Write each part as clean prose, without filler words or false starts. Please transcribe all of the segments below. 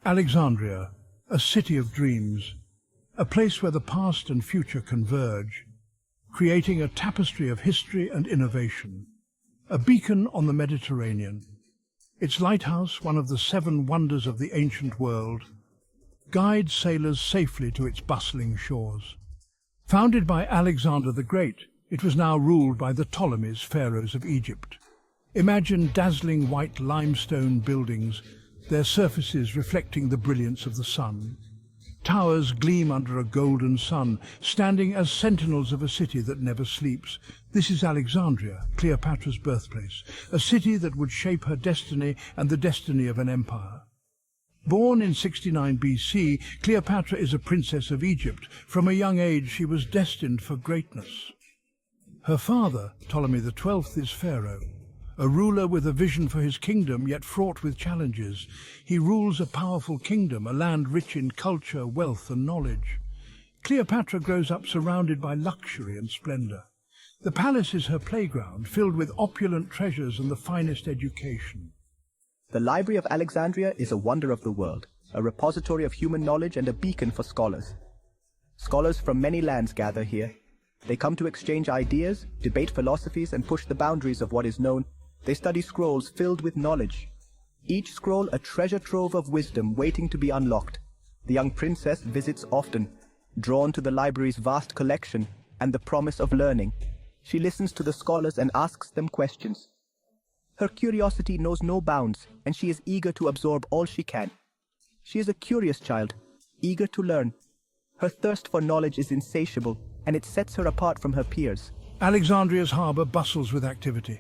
Alexandria, a city of dreams, a place where the past and future converge, creating a tapestry of history and innovation, a beacon on the Mediterranean. Its lighthouse, one of the 7 wonders of the ancient world, guides sailors safely to its bustling shores. Founded by Alexander the Great, it was now ruled by the Ptolemies, pharaohs of Egypt. Imagine dazzling white limestone buildings, their surfaces reflecting the brilliance of the sun. Towers gleam under a golden sun, standing as sentinels of a city that never sleeps. This is Alexandria, Cleopatra's birthplace, a city that would shape her destiny and the destiny of an empire. Born in 69 BC, Cleopatra is a princess of Egypt. From a young age, she was destined for greatness. Her father, Ptolemy XII, is pharaoh, a ruler with a vision for his kingdom, yet fraught with challenges. He rules a powerful kingdom, a land rich in culture, wealth and knowledge. Cleopatra grows up surrounded by luxury and splendor. The palace is her playground, filled with opulent treasures and the finest education. The Library of Alexandria is a wonder of the world, a repository of human knowledge and a beacon for scholars. Scholars from many lands gather here. They come to exchange ideas, debate philosophies, and push the boundaries of what is known. They study scrolls filled with knowledge. Each scroll a treasure trove of wisdom waiting to be unlocked. The young princess visits often, drawn to the library's vast collection and the promise of learning. She listens to the scholars and asks them questions. Her curiosity knows no bounds, and she is eager to absorb all she can. She is a curious child, eager to learn. Her thirst for knowledge is insatiable, and it sets her apart from her peers. Alexandria's harbour bustles with activity.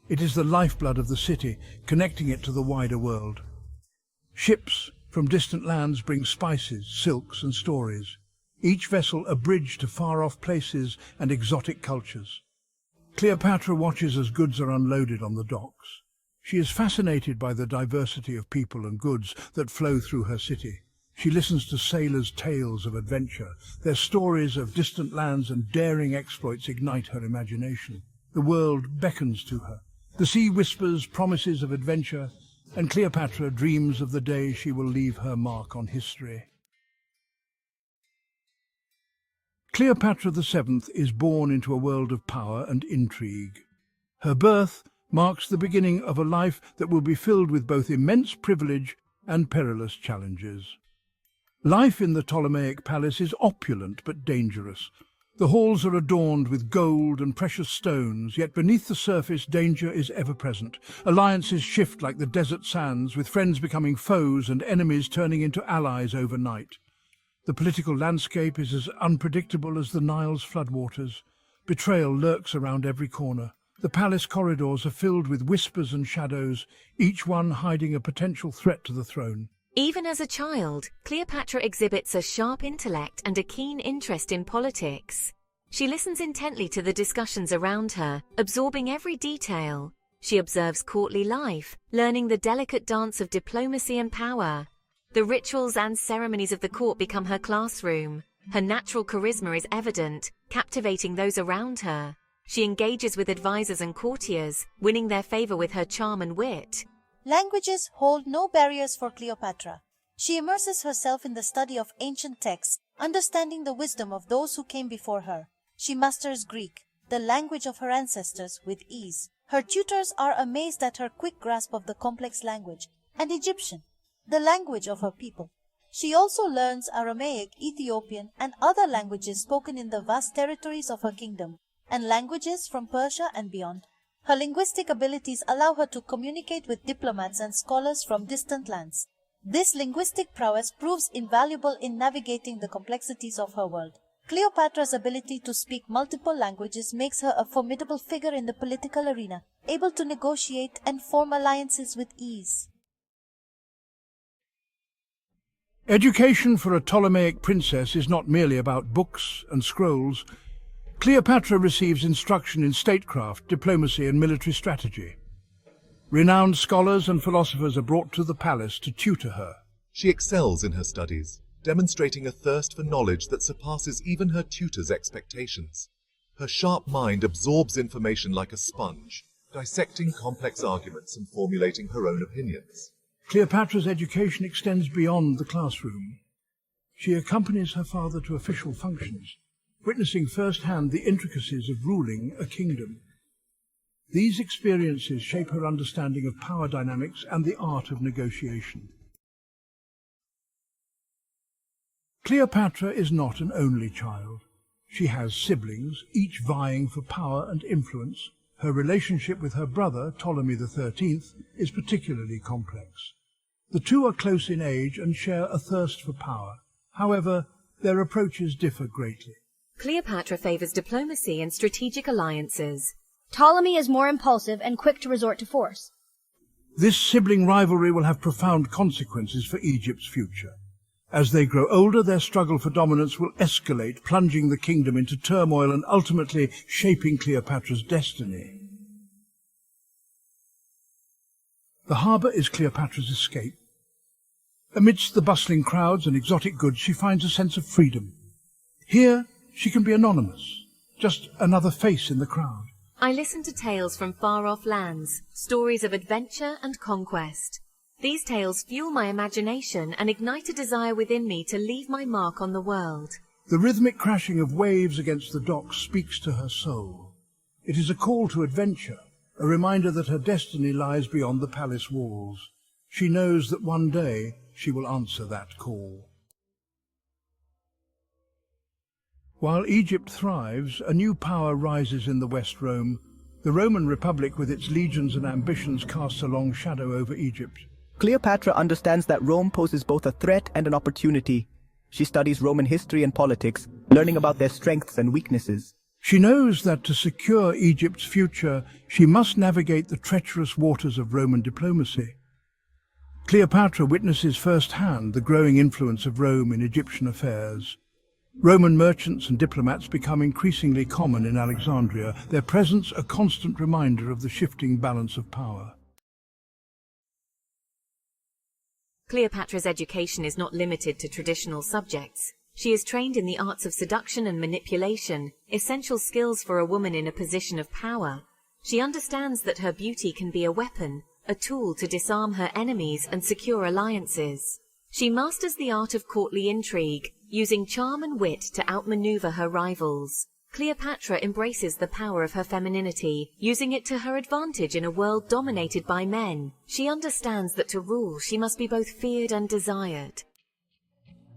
It is the lifeblood of the city, connecting it to the wider world. Ships from distant lands bring spices, silks and stories, each vessel a bridge to far-off places and exotic cultures. Cleopatra watches as goods are unloaded on the docks. She is fascinated by the diversity of people and goods that flow through her city. She listens to sailors' tales of adventure. Their stories of distant lands and daring exploits ignite her imagination. The world beckons to her. The sea whispers promises of adventure, and Cleopatra dreams of the day she will leave her mark on history. Cleopatra VII is born into a world of power and intrigue. Her birth marks the beginning of a life that will be filled with both immense privilege and perilous challenges. Life in the Ptolemaic palace is opulent but dangerous. The halls are adorned with gold and precious stones, yet beneath the surface danger is ever present. Alliances shift like the desert sands, with friends becoming foes and enemies turning into allies overnight. The political landscape is as unpredictable as the Nile's floodwaters. Betrayal lurks around every corner. The palace corridors are filled with whispers and shadows, each one hiding a potential threat to the throne. Even as a child, Cleopatra exhibits a sharp intellect and a keen interest in politics. She listens intently to the discussions around her, absorbing every detail. She observes courtly life, learning the delicate dance of diplomacy and power. The rituals and ceremonies of the court become her classroom. Her natural charisma is evident, captivating those around her. She engages with advisors and courtiers, winning their favor with her charm and wit. Languages hold no barriers for Cleopatra. She immerses herself in the study of ancient texts, understanding the wisdom of those who came before her. She masters Greek, the language of her ancestors, with ease. Her tutors are amazed at her quick grasp of the complex language, and Egyptian, the language of her people. She also learns Aramaic, Ethiopian, and other languages spoken in the vast territories of her kingdom, and languages from Persia and beyond. Her linguistic abilities allow her to communicate with diplomats and scholars from distant lands. This linguistic prowess proves invaluable in navigating the complexities of her world. Cleopatra's ability to speak multiple languages makes her a formidable figure in the political arena, able to negotiate and form alliances with ease. Education for a Ptolemaic princess is not merely about books and scrolls. Cleopatra receives instruction in statecraft, diplomacy and military strategy. Renowned scholars and philosophers are brought to the palace to tutor her. She excels in her studies, demonstrating a thirst for knowledge that surpasses even her tutors' expectations. Her sharp mind absorbs information like a sponge, dissecting complex arguments and formulating her own opinions. Cleopatra's education extends beyond the classroom. She accompanies her father to official functions, witnessing firsthand the intricacies of ruling a kingdom. These experiences shape her understanding of power dynamics and the art of negotiation. Cleopatra is not an only child. She has siblings, each vying for power and influence. Her relationship with her brother, Ptolemy XIII, is particularly complex. The two are close in age and share a thirst for power. However, their approaches differ greatly. Cleopatra favors diplomacy and strategic alliances. Ptolemy is more impulsive and quick to resort to force. This sibling rivalry will have profound consequences for Egypt's future. As they grow older, their struggle for dominance will escalate, plunging the kingdom into turmoil and ultimately shaping Cleopatra's destiny. The harbour is Cleopatra's escape. Amidst the bustling crowds and exotic goods, she finds a sense of freedom. Here, she can be anonymous, just another face in the crowd. I listen to tales from far-off lands, stories of adventure and conquest. These tales fuel my imagination and ignite a desire within me to leave my mark on the world. The rhythmic crashing of waves against the docks speaks to her soul. It is a call to adventure, a reminder that her destiny lies beyond the palace walls. She knows that one day she will answer that call. While Egypt thrives, a new power rises in the West Rome. The Roman Republic, with its legions and ambitions, casts a long shadow over Egypt. Cleopatra understands that Rome poses both a threat and an opportunity. She studies Roman history and politics, learning about their strengths and weaknesses. She knows that to secure Egypt's future, she must navigate the treacherous waters of Roman diplomacy. Cleopatra witnesses firsthand the growing influence of Rome in Egyptian affairs. Roman merchants and diplomats become increasingly common in Alexandria, their presence a constant reminder of the shifting balance of power. Cleopatra's education is not limited to traditional subjects. She is trained in the arts of seduction and manipulation, essential skills for a woman in a position of power. She understands that her beauty can be a weapon, a tool to disarm her enemies and secure alliances. She masters the art of courtly intrigue, using charm and wit to outmaneuver her rivals. Cleopatra embraces the power of her femininity, using it to her advantage in a world dominated by men. She understands that to rule, she must be both feared and desired.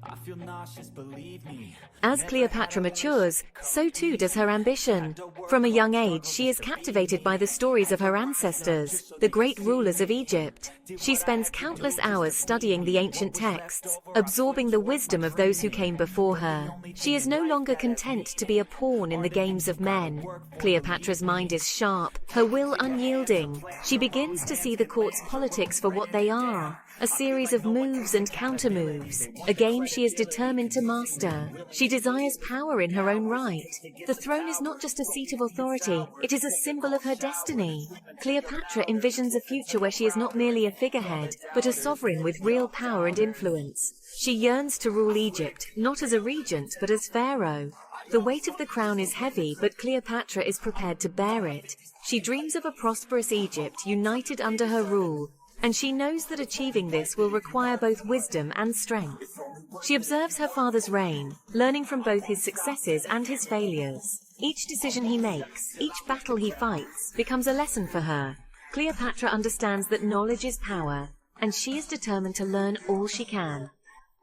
I feel nauseous, believe me. As Cleopatra matures, so too does her ambition. From a young age, she is captivated by the stories of her ancestors, the great rulers of Egypt. She spends countless hours studying the ancient texts, absorbing the wisdom of those who came before her. She is no longer content to be a pawn in the games of men. Cleopatra's mind is sharp, her will unyielding. She begins to see the court's politics for what they are. A series of moves and counter-moves, a game she is determined to master. She desires power in her own right. The throne is not just a seat of authority, it is a symbol of her destiny. Cleopatra envisions a future where she is not merely a figurehead, but a sovereign with real power and influence. She yearns to rule Egypt, not as a regent, but as pharaoh. The weight of the crown is heavy, but Cleopatra is prepared to bear it. She dreams of a prosperous Egypt united under her rule, and she knows that achieving this will require both wisdom and strength. She observes her father's reign, learning from both his successes and his failures. Each decision he makes, each battle he fights, becomes a lesson for her. Cleopatra understands that knowledge is power, and she is determined to learn all she can.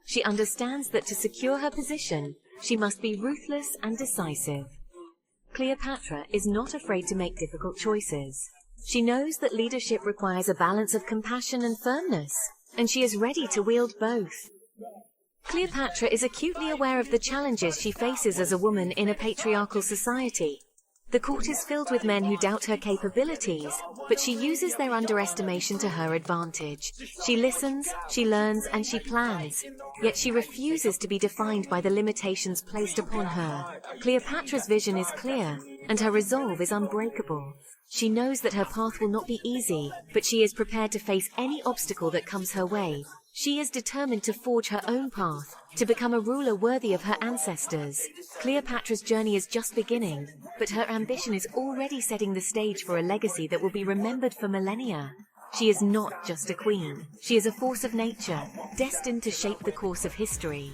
She understands that to secure her position, she must be ruthless and decisive. Cleopatra is not afraid to make difficult choices. She knows that leadership requires a balance of compassion and firmness, and she is ready to wield both. Cleopatra is acutely aware of the challenges she faces as a woman in a patriarchal society. The court is filled with men who doubt her capabilities, but she uses their underestimation to her advantage. She listens, she learns, and she plans, yet she refuses to be defined by the limitations placed upon her. Cleopatra's vision is clear, and her resolve is unbreakable. She knows that her path will not be easy, but she is prepared to face any obstacle that comes her way. She is determined to forge her own path, to become a ruler worthy of her ancestors. Cleopatra's journey is just beginning, but her ambition is already setting the stage for a legacy that will be remembered for millennia. She is not just a queen. She is a force of nature, destined to shape the course of history.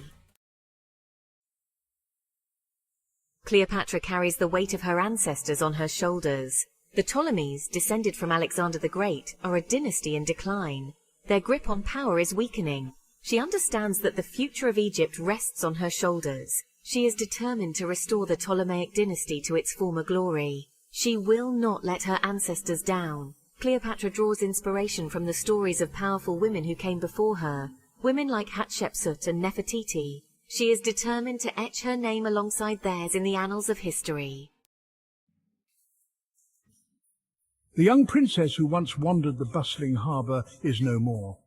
Cleopatra carries the weight of her ancestors on her shoulders. The Ptolemies, descended from Alexander the Great, are a dynasty in decline. Their grip on power is weakening. She understands that the future of Egypt rests on her shoulders. She is determined to restore the Ptolemaic dynasty to its former glory. She will not let her ancestors down. Cleopatra draws inspiration from the stories of powerful women who came before her, women like Hatshepsut and Nefertiti. She is determined to etch her name alongside theirs in the annals of history. The young princess who once wandered the bustling harbour is no more.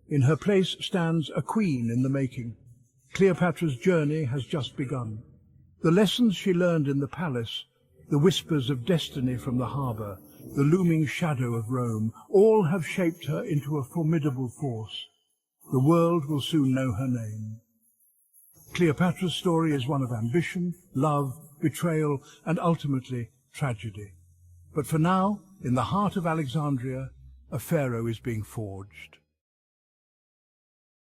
In her place stands a queen in the making. Cleopatra's journey has just begun. The lessons she learned in the palace, the whispers of destiny from the harbour, the looming shadow of Rome, all have shaped her into a formidable force. The world will soon know her name. Cleopatra's story is one of ambition, love, betrayal, and ultimately tragedy. But for now, in the heart of Alexandria, a pharaoh is being forged.